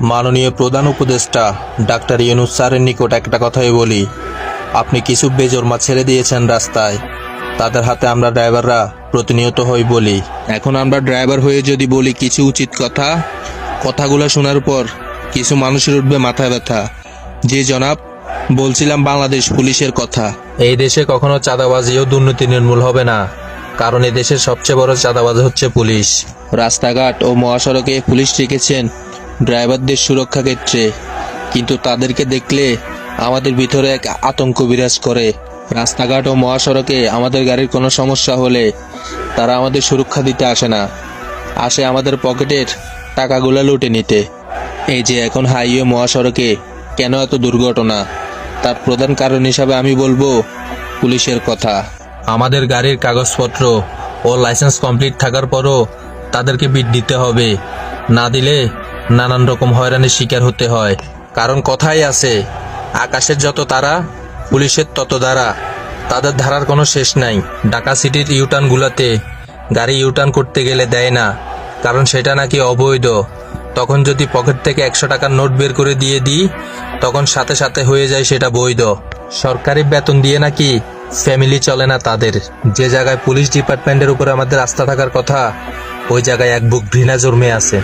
মাননীয় প্রধান উপদেষ্টা ডাক্তার ইউনূস স্যারের নিকট একটা কথাই বলি, আপনি কিছু বেজন্মা ছেড়ে দিয়েছেন রাস্তায়, তাদের হাতে আমরা ড্রাইভাররা প্রতিনিয়ত হই বলি। এখন আমরা ড্রাইভার হয়ে যদি বলি কিছু উচিত কথা, কথাগুলো শোনার পর কিছু মানুষের উঠবে মাথায় ব্যথা। যে জনাব, বলছিলাম বাংলাদেশ পুলিশের কথা। এই দেশে কখনো চাঁদাবাজি ও দুর্নীতি নির্মূল হবে না, কারণ এই দেশের সবচেয়ে বড় চাঁদাবাজ হচ্ছে পুলিশ। রাস্তাঘাট ও মহাসড়কে পুলিশ রেখেছেন ড্রাইভারদের সুরক্ষা ক্ষেত্রে, কিন্তু তাদেরকে দেখলে আমাদের ভিতরে এক আতঙ্ক বিরাজ করে। রাস্তাঘাট ও মহাসড়কে আমাদের গাড়ির কোনো সমস্যা হলে তারা আমাদের সুরক্ষা দিতে আসে না, আসে আমাদের পকেটের টাকাগুলো লুটে নিতে। এই যে এখন হাইওয়ে মহাসড়কে কেন এত দুর্ঘটনা, তার প্রধান কারণ হিসাবে আমি বলবো পুলিশের কথা। আমাদের গাড়ির কাগজপত্র ও লাইসেন্স কমপ্লিট থাকার পরও তাদেরকে বিট দিতে হবে, না দিলে নানান রকম হয়রানির শিকার হতে হয়। কারণ কথাই আছে, আকাশের যত তারা পুলিশের তত ধারা, তাদের ধারার কোনো শেষ নাই। ঢাকা সিটির ইউটার্নগুলোতে গাড়ি ইউটার্ন করতে গেলে দেয় না, কারণ সেটা নাকি অবৈধ। তখন যদি পকেট থেকে 100 টাকার নোট বের করে দিয়ে দিই, তখন সাথে সাথে হয়ে যায় সেটা বৈধ। সরকারি বেতন দিয়ে নাকি ফ্যামিলি চলে না তাদের। যে জায়গায় পুলিশ ডিপার্টমেন্টের উপরে আমাদের আস্থা থাকার কথা, ওই জায়গায় এক বুক ঘৃণা জন্মে আছে।